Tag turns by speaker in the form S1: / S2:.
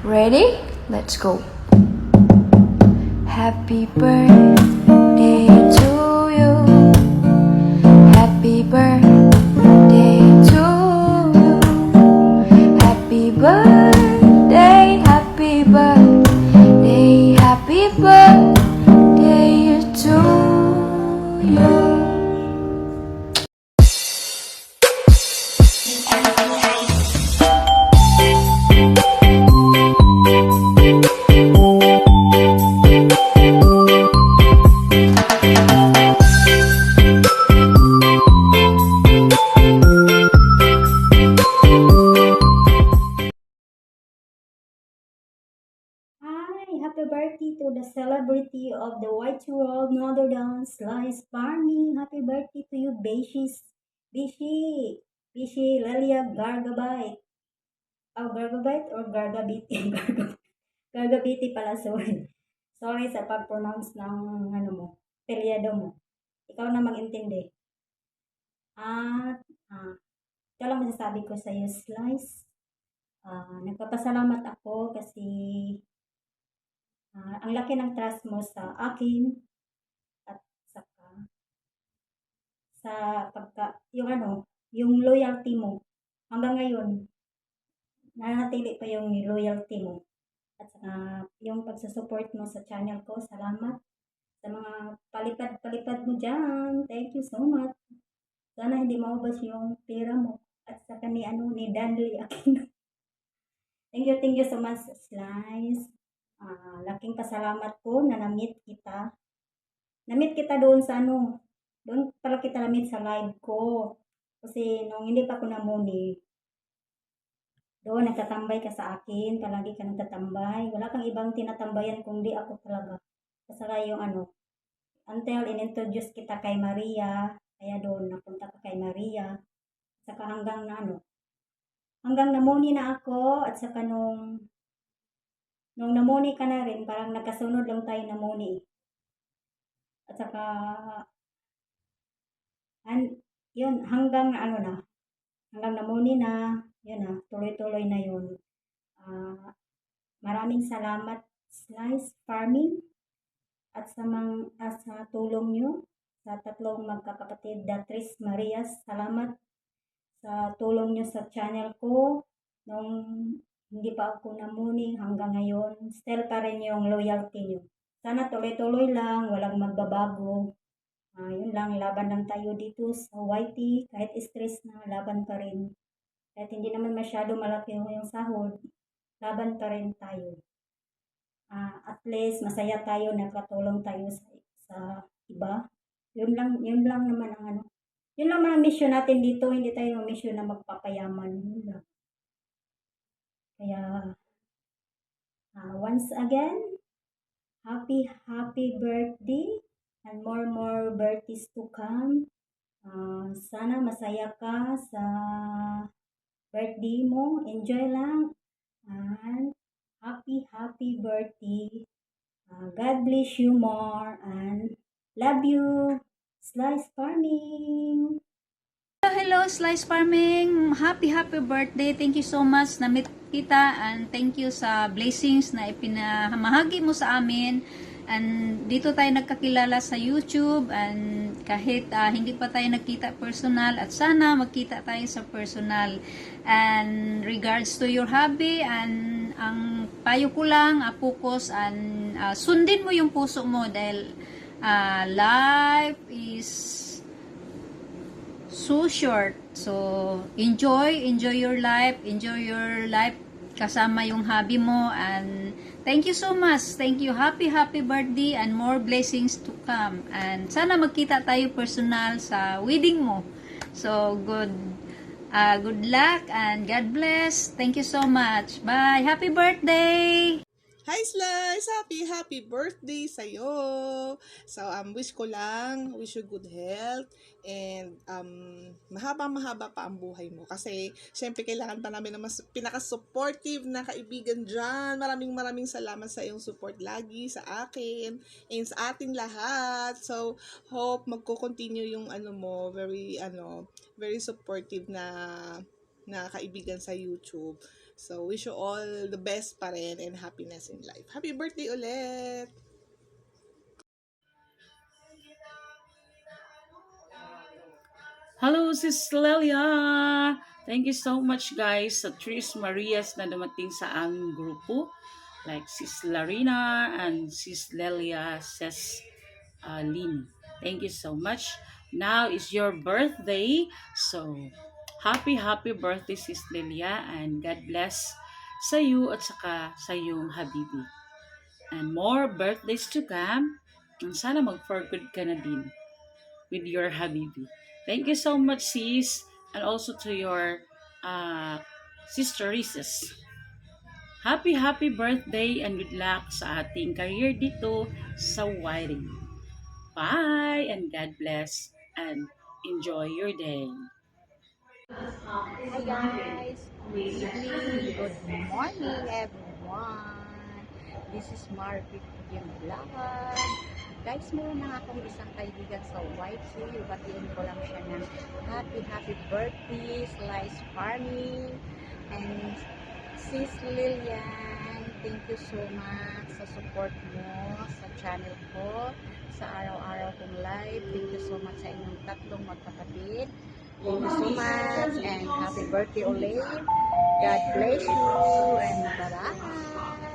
S1: Ready? Let's go. Happy birthday to you. Happy birthday to you. Happy birthday, happy birthday, happy birthday to you.
S2: Hi, happy birthday to the celebrity of the white world, Mother Dawn Slice Barney. Happy birthday to you, Bishi, Lelia Gargabite. Oh, Gargabite or Gargabiti? Gargabiti pala, sorry. Sorry sa pag-pronounce ng ano mo, pelyado mo. Ikaw na mag-intindi. At, ito lang masasabi ko sa iyo, Slice. Nagpapasalamat ako kasi ang laki ng trust mo sa akin at saka sa yung yung loyalty mo hanggang ngayon, nananatili pa yung loyalty mo at saka yung pagsusupport mo sa channel ko. Salamat sa mga palipad-palipad mo dyan. Thank you so much. Sana hindi maubos yung pera mo at saka ni Danley Aquino. Thank you so much, Slice. Laking pasalamat ko na na-meet kita. Na-meet kita doon sa doon pala kita na-meet sa live ko. Kasi nung hindi pa ako namuni, doon nagtatambay ka sa akin, palagi ka nagtatambay. Wala kang ibang tinatambayan kundi ako talaga. Kasi yung until in-introduce kita kay Maria, kaya doon napunta ka kay Maria. Saka hanggang hanggang namuni na ako at saka nung namuni ka na rin, parang nagkasunod lang tayo namuni. At saka yun, hanggang hanggang namuni na, yun tuloy-tuloy na yun. Maraming salamat, Slice Farming, at sa tulong nyo sa tatlong magkakapatid, Datris Marias. Salamat sa tulong nyo sa channel ko nung hindi pa ako namuni hanggang ngayon. Still pa rin yung loyalty nyo. Sana tuloy-tuloy lang, walang magbabago. Yun lang, laban lang tayo dito sa YT. Kahit stress na, laban pa rin. Kahit hindi naman masyado malaki yung sahod, laban pa rin tayo. At least, masaya tayo, nakatulong tayo sa iba. Yun lang naman ang yun lang ang mission natin dito. Hindi tayo mission na magpapayaman. Yun lang. Kaya, once again, happy birthday and more birthdays to come. Sana masaya ka sa birthday mo. Enjoy lang. And happy birthday. God bless you more and love you. Slice Farming.
S3: Hello, Slice Farming. Happy birthday. Thank you so much na meet kita and thank you sa blessings na ipinamahagi mo sa amin. And dito tayo nagkakilala sa YouTube and kahit hindi pa tayo nagkita personal at sana magkita tayo sa personal. And regards to your hobby and ang payo ko lang, focus and sundin mo yung puso mo dahil life is so short. So, enjoy your life kasama yung hobby mo and thank you so much. Thank you. Happy birthday and more blessings to come. And sana magkita tayo personal sa wedding mo. So, good luck and God bless. Thank you so much. Bye. Happy birthday.
S4: Hi Slice! Happy birthday sa'yo! So, wish you good health and mahaba pa ang buhay mo. Kasi, syempre, kailangan pa namin ng mas pinaka-supportive na kaibigan dyan. Maraming salamat sa iyong support lagi sa akin and sa ating lahat. So, hope magko-continue yung very supportive na kaibigan sa YouTube. So, wish you all the best pa rin and happiness in life. Happy birthday ulit!
S5: Hello, Sis Lelia! Thank you so much, guys, sa Tris Marias na dumating sa aming grupo. Like Sis Larina and Sis Lelia, Sis Lini. Thank you so much. Now is your birthday. So, happy birthday, Sis Lelia. And God bless sa iyo at saka sa iyong habibi. And more birthdays to come. And sana mag-for good ka na din with your habibi. Thank you so much, sis, and also to your sister Rises. Happy birthday and good luck sa ating career dito sa wiring. Bye and God bless and enjoy your day.
S6: Hi guys, good evening, good morning everyone. This is Marvick yung vlog. Guys, meron na akong isang kaibigan sa YT. Batiin ko lang siya ng happy birthday, Slice Farming. And Sis Lilian, thank you so much sa support mo sa channel ko, sa araw-araw kong live. Thank you so much sa inyong tatlong magkapatid. Thank you so much and happy birthday ulit. God bless you and bye-bye.